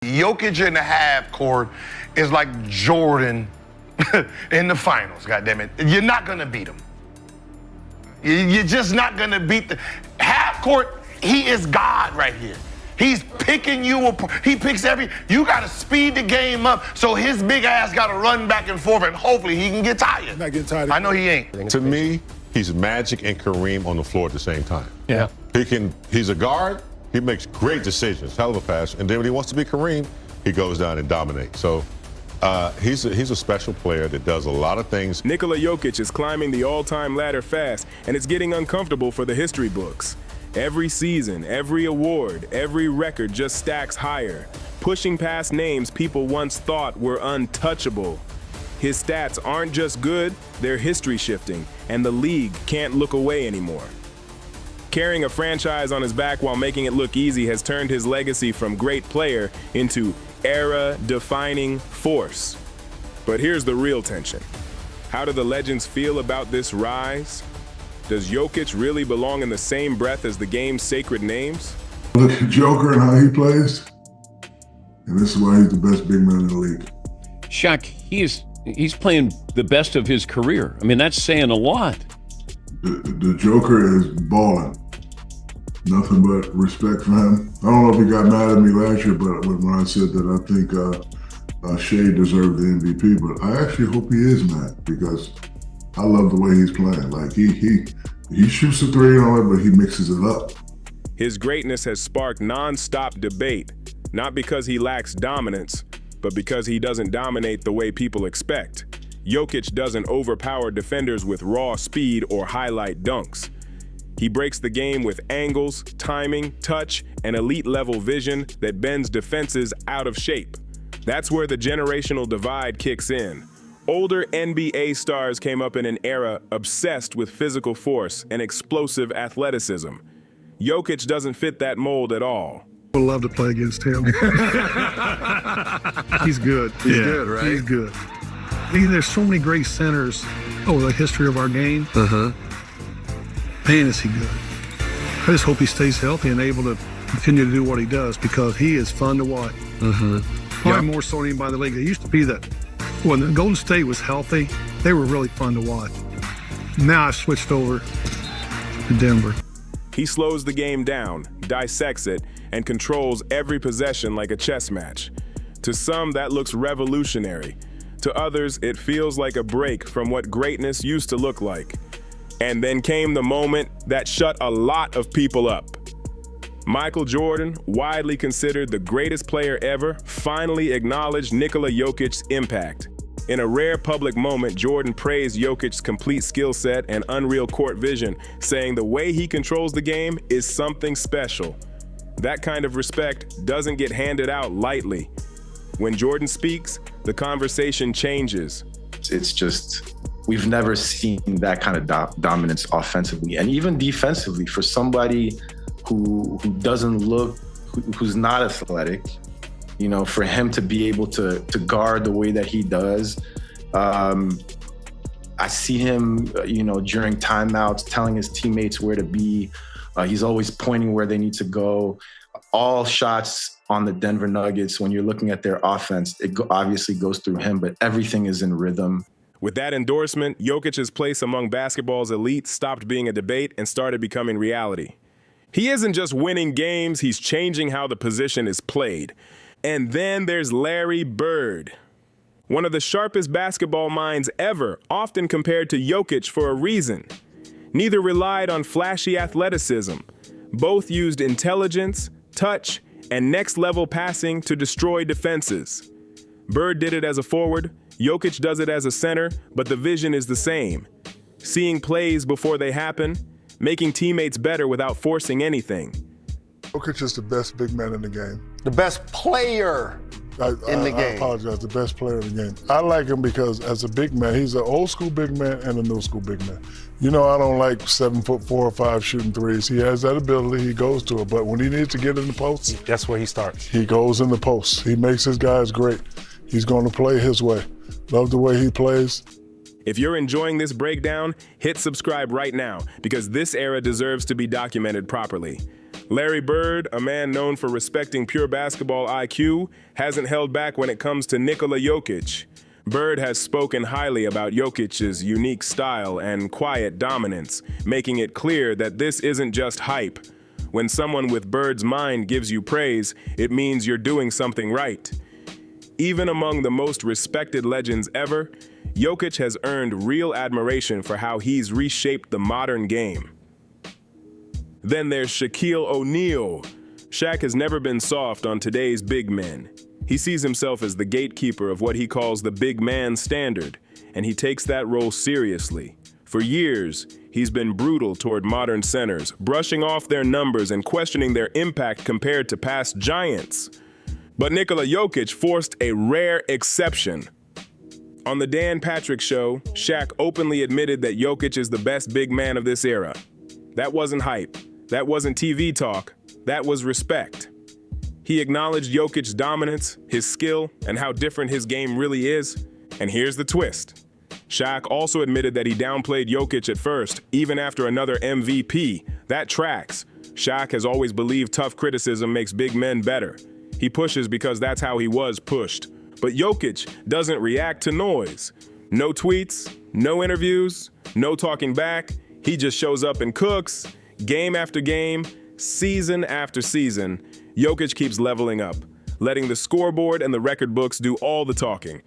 Jokic in the half court is like Jordan in the finals, goddammit. You're not gonna beat him. You're just not gonna beat the half court. He is God right here. He's picking you apart. He picks you gotta speed the game up so his big ass gotta run back and forth and hopefully he can get tired. Not getting tired. I know he ain't. To me, he's Magic and Kareem on the floor at the same time. Yeah. He's a guard. He makes great decisions, hell of a pass. And then when he wants to be Kareem, he goes down and dominates. So he's a special player that does a lot of things. Nikola Jokic is climbing the all-time ladder fast, and it's getting uncomfortable for the history books. Every season, every award, every record just stacks higher, pushing past names people once thought were untouchable. His stats aren't just good, they're history shifting, and the league can't look away anymore. Carrying a franchise on his back while making it look easy has turned his legacy from great player into era-defining force. But here's the real tension. How do the legends feel about this rise? Does Jokic really belong in the same breath as the game's sacred names? Look at Joker and how he plays, and this is why he's the best big man in the league. Shaq, he's playing the best of his career. I mean, that's saying a lot. The Joker is balling. Nothing but respect for him. I don't know if he got mad at me last year, but when I said that I think Shea deserved the MVP, but I actually hope he is mad because I love the way he's playing. Like he shoots the three and all that, but he mixes it up. His greatness has sparked non-stop debate, not because he lacks dominance, but because he doesn't dominate the way people expect. Jokic doesn't overpower defenders with raw speed or highlight dunks. He breaks the game with angles, timing, touch, and elite-level vision that bends defenses out of shape. That's where the generational divide kicks in. Older NBA stars came up in an era obsessed with physical force and explosive athleticism. Jokic doesn't fit that mold at all. I would love to play against him. He's good. He's good, right? He's good. There's so many great centers over the history of our game. Man, is he good. I just hope he stays healthy and able to continue to do what he does because he is fun to watch. Probably more so than anybody in the league. It used to be that when the Golden State was healthy, they were really fun to watch. Now I've switched over to Denver. He slows the game down, dissects it, and controls every possession like a chess match. To some, that looks revolutionary. To others, it feels like a break from what greatness used to look like. And then came the moment that shut a lot of people up. Michael Jordan, widely considered the greatest player ever, finally acknowledged Nikola Jokic's impact. In a rare public moment, Jordan praised Jokic's complete skill set and unreal court vision, saying the way he controls the game is something special. That kind of respect doesn't get handed out lightly. When Jordan speaks, the conversation changes. It's just, we've never seen that kind of dominance offensively and even defensively for somebody who doesn't look, who's not athletic. You know, for him to be able to guard the way that he does. I see him, during timeouts, telling his teammates where to be. He's always pointing where they need to go. All shots on the Denver Nuggets, when you're looking at their offense, it obviously goes through him, but everything is in rhythm. With that endorsement, Jokic's place among basketball's elite stopped being a debate and started becoming reality. He isn't just winning games, he's changing how the position is played. And then there's Larry Bird, one of the sharpest basketball minds ever, often compared to Jokic for a reason. Neither relied on flashy athleticism. Both used intelligence, touch, and next-level passing to destroy defenses. Bird did it as a forward, Jokic does it as a center, but the vision is the same. Seeing plays before they happen, making teammates better without forcing anything. Jokic is the best big man in the game. The best player in the game. I apologize, the best player in the game. I like him because as a big man, he's an old school big man and a new school big man. You know, I don't like 7'4" or 5" shooting threes. He has that ability, he goes to it. But when he needs to get in the post, That's where he starts. he goes in the post. He makes his guys great. He's going to play his way. Love the way he plays. If you're enjoying this breakdown, hit subscribe right now because this era deserves to be documented properly. Larry Bird, a man known for respecting pure basketball IQ, hasn't held back when it comes to Nikola Jokic. Bird has spoken highly about Jokic's unique style and quiet dominance, making it clear that this isn't just hype. When someone with Bird's mind gives you praise, it means you're doing something right. Even among the most respected legends ever, Jokic has earned real admiration for how he's reshaped the modern game. Then there's Shaquille O'Neal. Shaq has never been soft on today's big men. He sees himself as the gatekeeper of what he calls the big man standard, and he takes that role seriously. For years, he's been brutal toward modern centers, brushing off their numbers and questioning their impact compared to past giants. But Nikola Jokic forced a rare exception. On the Dan Patrick Show, Shaq openly admitted that Jokic is the best big man of this era. That wasn't hype. That wasn't TV talk. That was respect. He acknowledged Jokic's dominance, his skill, and how different his game really is. And here's the twist. Shaq also admitted that he downplayed Jokic at first, even after another MVP. That tracks. Shaq has always believed tough criticism makes big men better. He pushes because that's how he was pushed. But Jokic doesn't react to noise. No tweets, no interviews, no talking back. He just shows up and cooks, game after game, season after season. Jokic keeps leveling up, letting the scoreboard and the record books do all the talking.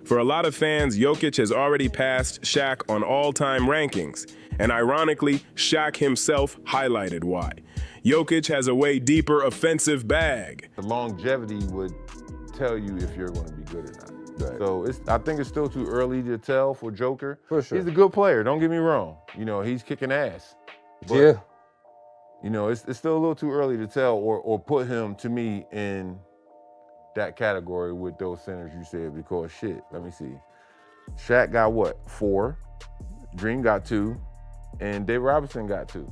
For a lot of fans, Jokic has already passed Shaq on all-time rankings, and ironically, Shaq himself highlighted why. Jokic has a way deeper offensive bag. The longevity would tell you if you're going to be good or not. Right. So I think it's still too early to tell for Joker. For sure. He's a good player, don't get me wrong. You know, he's kicking ass. But, Yeah. you know, it's still a little too early to tell or put him, to me, in that category with those centers you said, because shit, let me see. Shaq got what, 4? Dream got 2, and Dave Robinson got 2.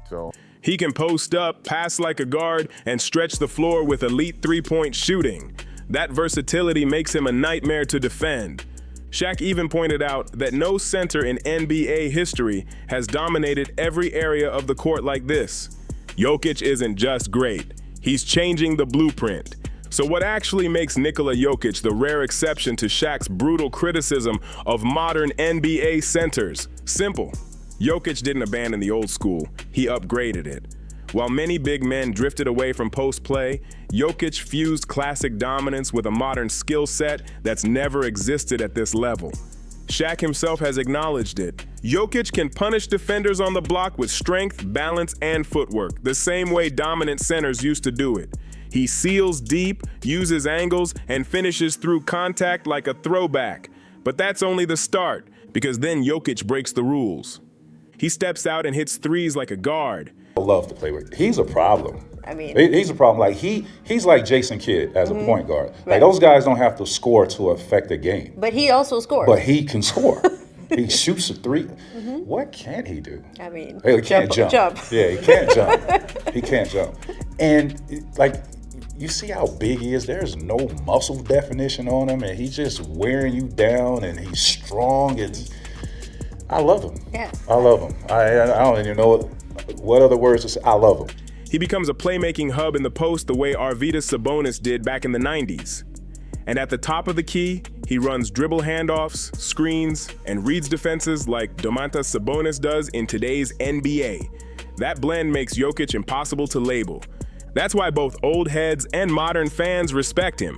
So he can post up, pass like a guard, and stretch the floor with elite three-point shooting. That versatility makes him a nightmare to defend. Shaq even pointed out that no center in NBA history has dominated every area of the court like this. Jokic isn't just great, he's changing the blueprint. So what actually makes Nikola Jokic the rare exception to Shaq's brutal criticism of modern NBA centers? Simple. Jokic didn't abandon the old school, he upgraded it. While many big men drifted away from post-play, Jokic fused classic dominance with a modern skill set that's never existed at this level. Shaq himself has acknowledged it. Jokic can punish defenders on the block with strength, balance, and footwork, the same way dominant centers used to do it. He seals deep, uses angles, and finishes through contact like a throwback. But that's only the start, because then Jokic breaks the rules. He steps out and hits threes like a guard. I love to play with. He's a problem. I mean, he's a problem. Like he's like Jason Kidd as a point guard. Right. Like those guys don't have to score to affect the game. But he also scores. But he can score. He shoots a 3. What can't he do? I mean, he can't jump. Yeah, he can't jump. He can't jump. And like, you see how big he is? There's no muscle definition on him, and he's just wearing you down, and he's strong. I love him. Yeah. I love him. I don't even know what other words to say. I love him. He becomes a playmaking hub in the post the way Arvydas Sabonis did back in the 90s. And at the top of the key, he runs dribble handoffs, screens, and reads defenses like Domantas Sabonis does in today's NBA. That blend makes Jokic impossible to label. That's why both old heads and modern fans respect him.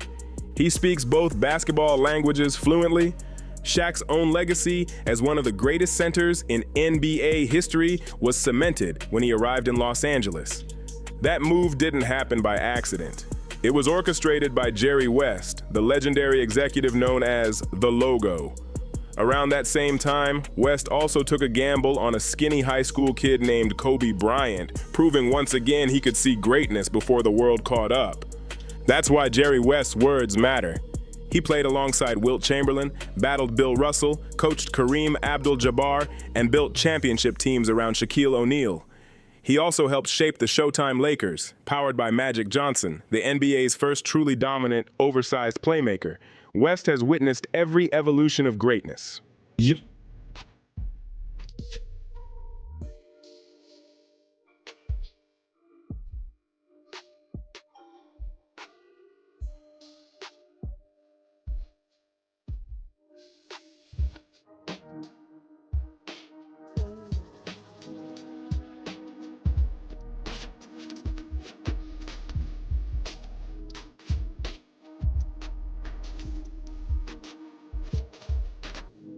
He speaks both basketball languages fluently. Shaq's own legacy as one of the greatest centers in NBA history was cemented when he arrived in Los Angeles. That move didn't happen by accident. It was orchestrated by Jerry West, the legendary executive known as the Logo. Around that same time, West also took a gamble on a skinny high school kid named Kobe Bryant, proving once again he could see greatness before the world caught up. That's why Jerry West's words matter. He played alongside Wilt Chamberlain, battled Bill Russell, coached Kareem Abdul-Jabbar, and built championship teams around Shaquille O'Neal. He also helped shape the Showtime Lakers, powered by Magic Johnson, the NBA's first truly dominant, oversized playmaker. West has witnessed every evolution of greatness. Yep.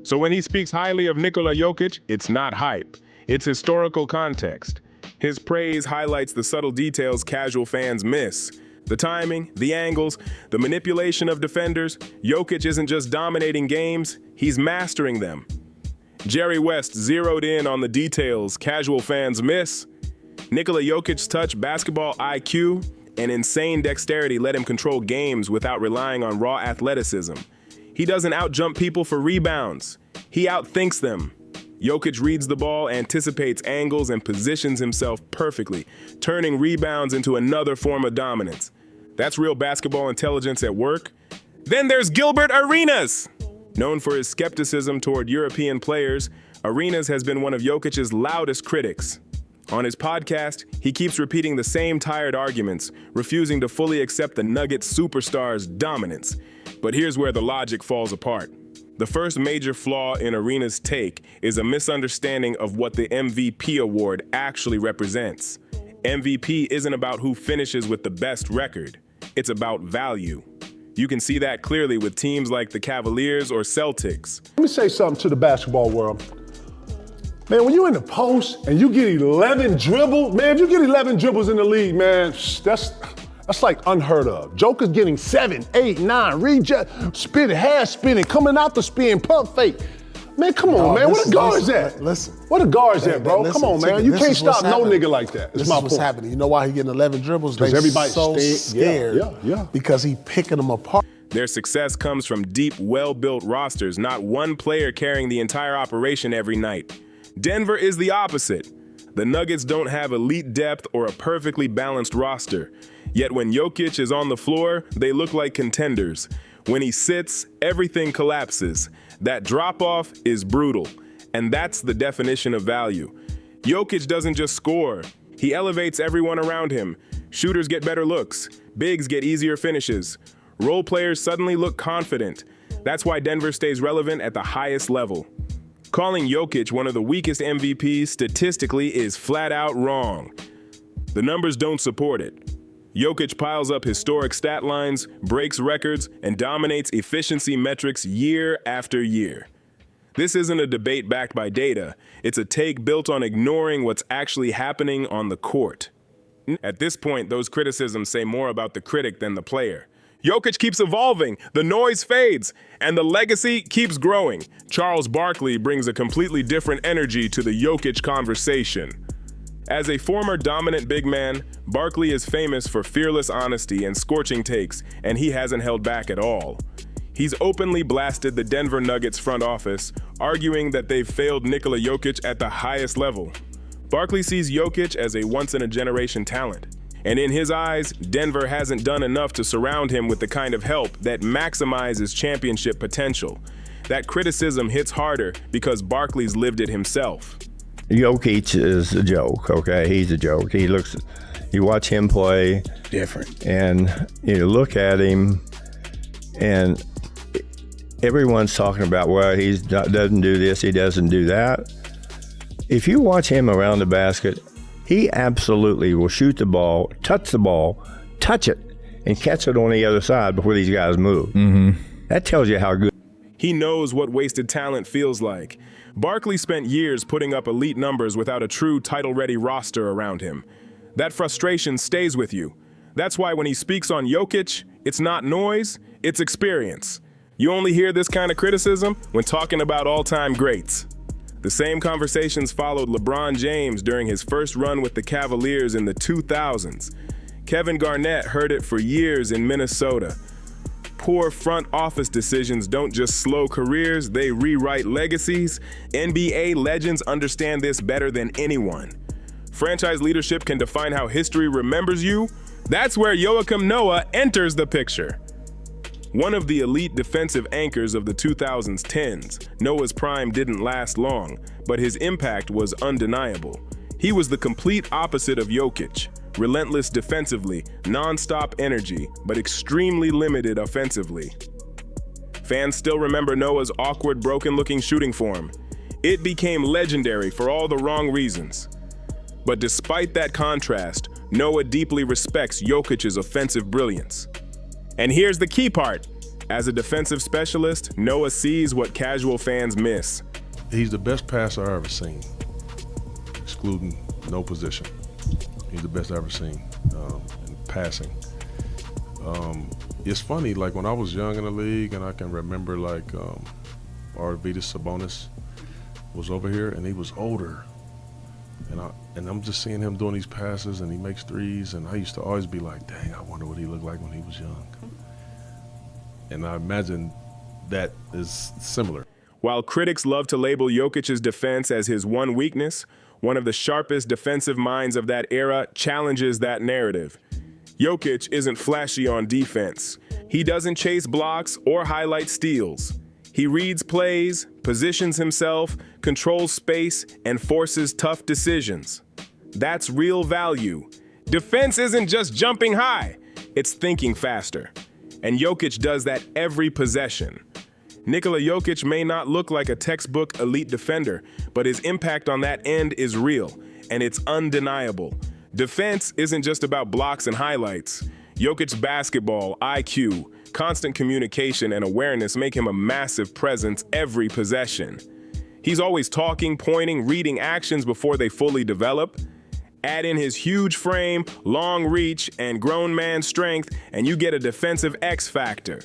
So when he speaks highly of Nikola Jokic, it's not hype. It's historical context. His praise highlights the subtle details casual fans miss. The timing, the angles, the manipulation of defenders. Jokic isn't just dominating games, he's mastering them. Jerry West zeroed in on the details casual fans miss. Nikola Jokic's touch, basketball IQ, and insane dexterity let him control games without relying on raw athleticism. He doesn't outjump people for rebounds. He outthinks them. Jokic reads the ball, anticipates angles, and positions himself perfectly, turning rebounds into another form of dominance. That's real basketball intelligence at work. Then there's Gilbert Arenas. Known for his skepticism toward European players, Arenas has been one of Jokic's loudest critics. On his podcast, he keeps repeating the same tired arguments, refusing to fully accept the Nuggets superstar's dominance. But here's where the logic falls apart. The first major flaw in Arenas' take is a misunderstanding of what the MVP award actually represents. MVP isn't about who finishes with the best record. It's about value. You can see that clearly with teams like the Cavaliers or Celtics. Let me say something to the basketball world. Man, when you're in the post and you get 11 dribbles, man, if you get 11 dribbles in the league, man, that's like unheard of. Joker's getting 7, 8, 9, reject, spinning, hair spinning, coming out the spin, pump fake. Man, come on, man. Where the guards at? Listen. Where the guards at, bro? Come on, man. You can't stop no nigga like that. This is what's happening. You know why he getting 11 dribbles? They everybody's so scared. Yeah. Because he picking them apart. Their success comes from deep, well-built rosters, not one player carrying the entire operation every night. Denver is the opposite. The Nuggets don't have elite depth or a perfectly balanced roster. Yet when Jokic is on the floor, they look like contenders. When he sits, everything collapses. That drop-off is brutal, and that's the definition of value. Jokic doesn't just score. He elevates everyone around him. Shooters get better looks. Bigs get easier finishes. Role players suddenly look confident. That's why Denver stays relevant at the highest level. Calling Jokic one of the weakest MVPs statistically is flat out wrong. The numbers don't support it. Jokic piles up historic stat lines, breaks records, and dominates efficiency metrics year after year. This isn't a debate backed by data. It's a take built on ignoring what's actually happening on the court. At this point, those criticisms say more about the critic than the player. Jokic keeps evolving, the noise fades, and the legacy keeps growing. Charles Barkley brings a completely different energy to the Jokic conversation. As a former dominant big man, Barkley is famous for fearless honesty and scorching takes, and he hasn't held back at all. He's openly blasted the Denver Nuggets front office, arguing that they've failed Nikola Jokic at the highest level. Barkley sees Jokic as a once-in-a-generation talent, and in his eyes, Denver hasn't done enough to surround him with the kind of help that maximizes championship potential. That criticism hits harder because Barkley's lived it himself. Jokic is a joke, okay? He's a joke. You watch him play. Different. And you look at him, and everyone's talking about, well, he doesn't do this, he doesn't do that. If you watch him around the basket, he absolutely will shoot the ball, touch it, and catch it on the other side before these guys move. Mm-hmm. That tells you how good. He knows what wasted talent feels like. Barkley spent years putting up elite numbers without a true title-ready roster around him. That frustration stays with you. That's why when he speaks on Jokic, it's not noise, it's experience. You only hear this kind of criticism when talking about all-time greats. The same conversations followed LeBron James during his first run with the Cavaliers in the 2000s. Kevin Garnett heard it for years in Minnesota. Poor front office decisions don't just slow careers, they rewrite legacies. NBA legends understand this better than anyone. Franchise leadership can define how history remembers you. That's where Joakim Noah enters the picture. One of the elite defensive anchors of the 2010s, Noah's prime didn't last long, but his impact was undeniable. He was the complete opposite of Jokic. Relentless defensively, non-stop energy, but extremely limited offensively. Fans still remember Noah's awkward, broken-looking shooting form. It became legendary for all the wrong reasons. But despite that contrast, Noah deeply respects Jokic's offensive brilliance. And here's the key part. As a defensive specialist, Noah sees what casual fans miss. He's the best passer I've ever seen, excluding no position. He's the best I've ever seen in passing. It's funny, like when I was young in the league, and I can remember like Arvydas Sabonis was over here, and he was older, and I'm just seeing him doing these passes, and he makes threes, and I used to always be like, dang, I wonder what he looked like when he was young. And I imagine that is similar. While critics love to label Jokic's defense as his one weakness, one of the sharpest defensive minds of that era challenges that narrative. Jokic isn't flashy on defense. He doesn't chase blocks or highlight steals. He reads plays, positions himself, controls space, and forces tough decisions. That's real value. Defense isn't just jumping high, it's thinking faster. And Jokic does that every possession. Nikola Jokic may not look like a textbook elite defender, but his impact on that end is real, and it's undeniable. Defense isn't just about blocks and highlights. Jokic's basketball, IQ, constant communication, and awareness make him a massive presence every possession. He's always talking, pointing, reading actions before they fully develop. Add in his huge frame, long reach, and grown man strength, and you get a defensive X factor.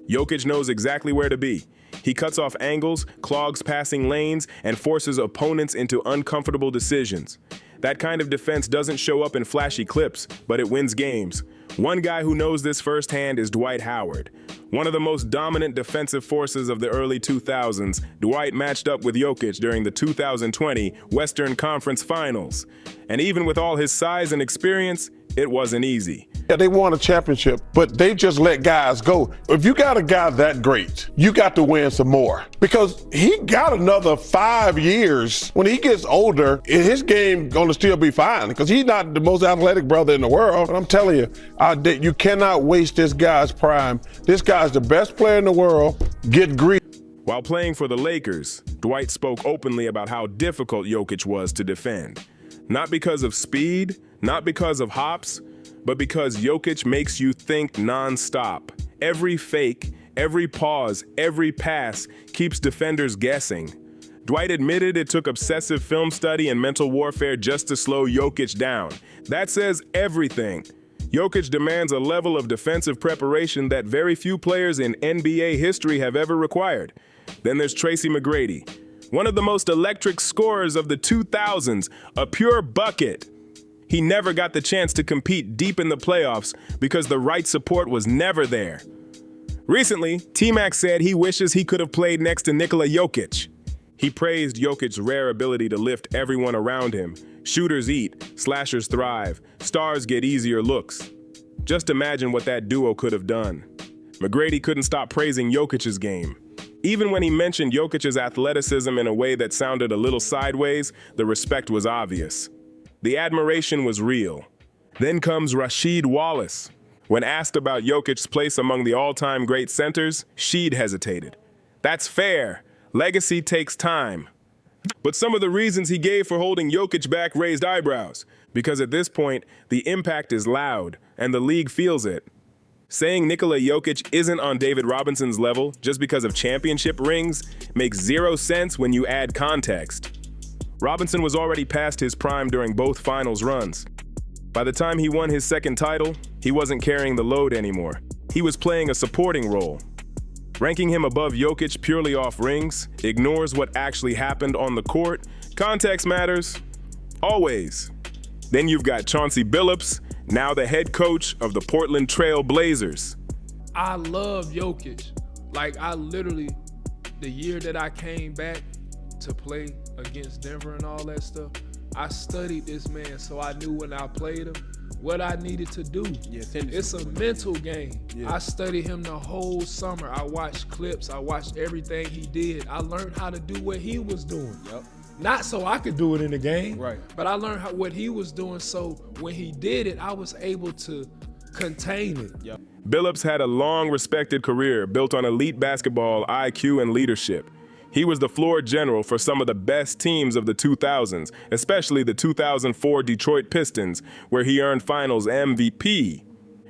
Jokic knows exactly where to be. He cuts off angles, clogs passing lanes, and forces opponents into uncomfortable decisions. That kind of defense doesn't show up in flashy clips, but it wins games. One guy who knows this firsthand is Dwight Howard. One of the most dominant defensive forces of the early 2000s, Dwight matched up with Jokic during the 2020 Western Conference Finals. And even with all his size and experience, it wasn't easy. Yeah, they won a championship, but they just let guys go. If you got a guy that great, you got to win some more, because he got another 5 years. When he gets older, his game gonna still be fine, because he's not the most athletic brother in the world. And I'm telling you, you cannot waste this guy's prime. This guy's the best player in the world. Get greedy. While playing for the Lakers, Dwight spoke openly about how difficult Jokic was to defend. Not because of speed, not because of hops, but because Jokic makes you think nonstop. Every fake, every pause, every pass keeps defenders guessing. Dwight admitted it took obsessive film study and mental warfare just to slow Jokic down. That says everything. Jokic demands a level of defensive preparation that very few players in NBA history have ever required. Then there's Tracy McGrady, one of the most electric scorers of the 2000s, a pure bucket. He never got the chance to compete deep in the playoffs because the right support was never there. Recently, T-Mac said he wishes he could have played next to Nikola Jokic. He praised Jokic's rare ability to lift everyone around him. Shooters eat, slashers thrive, stars get easier looks. Just imagine what that duo could have done. McGrady couldn't stop praising Jokic's game. Even when he mentioned Jokic's athleticism in a way that sounded a little sideways, the respect was obvious. The admiration was real. Then comes Rasheed Wallace. When asked about Jokic's place among the all-time great centers, Sheed hesitated. That's fair. Legacy takes time. But some of the reasons he gave for holding Jokic back raised eyebrows, because at this point, the impact is loud, and the league feels it. Saying Nikola Jokic isn't on David Robinson's level just because of championship rings makes zero sense when you add context. Robinson was already past his prime during both finals runs. By the time he won his second title, he wasn't carrying the load anymore. He was playing a supporting role. Ranking him above Jokic purely off rings ignores what actually happened on the court. Context matters. Always. Then you've got Chauncey Billups, now the head coach of the Portland Trail Blazers. I love Jokic. Like, I literally, the year that I came back to play against Denver and all that stuff, I studied this man so I knew when I played him what I needed to do. It's a mental game. I studied him the whole summer. I watched clips. I watched everything he did. I learned how to do what he was doing. Not so I could do it in the game, but I learned what he was doing, so when he did it, I was able to contain it. Billups had a long respected career built on elite basketball, IQ, and leadership. He was the floor general for some of the best teams of the 2000s, especially the 2004 Detroit Pistons, where he earned Finals MVP.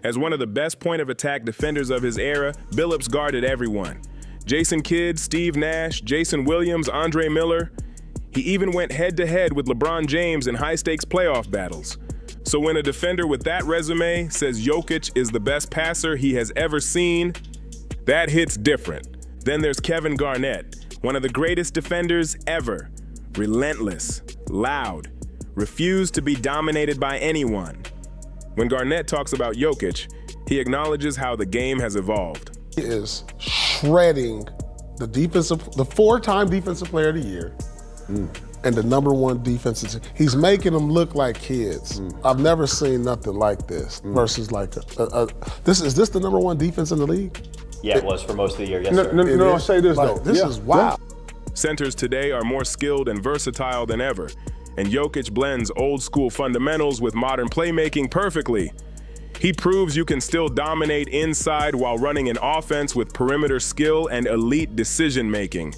As one of the best point-of-attack defenders of his era, Bilups guarded everyone. Jason Kidd, Steve Nash, Jason Williams, Andre Miller. He even went head-to-head with LeBron James in high-stakes playoff battles. So when a defender with that resume says Jokic is the best passer he has ever seen, that hits different. Then there's Kevin Garnett, one of the greatest defenders ever. Relentless, loud, refused to be dominated by anyone. When Garnett talks about Jokic, he acknowledges how the game has evolved. He is shredding the four-time defensive player of the year and the #1 defensive. He's making them look like kids. I've never seen nothing like this versus like is this the #1 defense in the league? Yeah, it was for most of the year. Yes, sir. No, I'll say this though. This is wild. Centers today are more skilled and versatile than ever, and Jokic blends old school fundamentals with modern playmaking perfectly. He proves you can still dominate inside while running an offense with perimeter skill and elite decision making.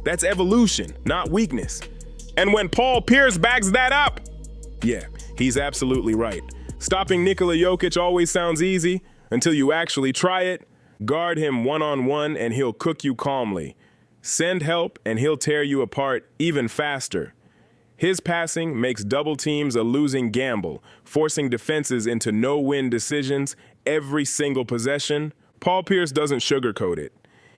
That's evolution, not weakness. And when Paul Pierce backs that up, yeah, he's absolutely right. Stopping Nikola Jokic always sounds easy until you actually try it. Guard him one-on-one and he'll cook you calmly. Send help and he'll tear you apart even faster. His passing makes double teams a losing gamble, forcing defenses into no-win decisions every single possession. Paul Pierce doesn't sugarcoat it.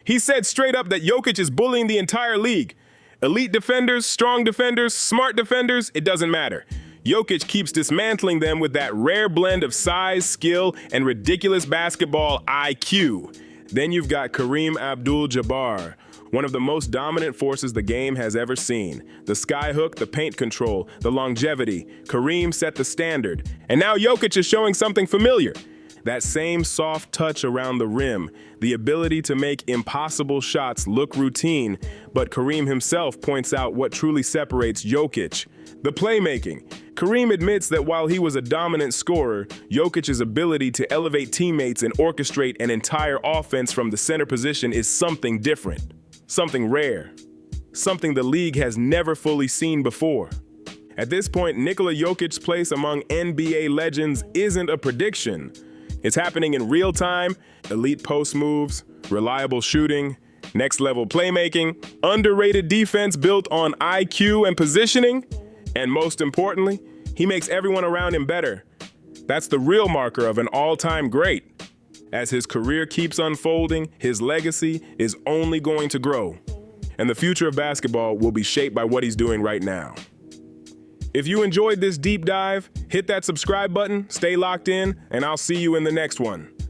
He said straight up that Jokic is bullying the entire league. Elite defenders, strong defenders, smart defenders, it doesn't matter. Jokic keeps dismantling them with that rare blend of size, skill, and ridiculous basketball IQ. Then you've got Kareem Abdul-Jabbar, one of the most dominant forces the game has ever seen. The skyhook, the paint control, the longevity. Kareem set the standard. And now Jokic is showing something familiar. That same soft touch around the rim, the ability to make impossible shots look routine, but Kareem himself points out what truly separates Jokic. The playmaking. Kareem admits that while he was a dominant scorer, Jokic's ability to elevate teammates and orchestrate an entire offense from the center position is something different. Something rare. Something the league has never fully seen before. At this point, Nikola Jokic's place among NBA legends isn't a prediction. It's happening in real time, elite post moves, reliable shooting, next-level playmaking, underrated defense built on IQ and positioning, and most importantly, he makes everyone around him better. That's the real marker of an all-time great. As his career keeps unfolding, his legacy is only going to grow. And the future of basketball will be shaped by what he's doing right now. If you enjoyed this deep dive, hit that subscribe button, stay locked in, and I'll see you in the next one.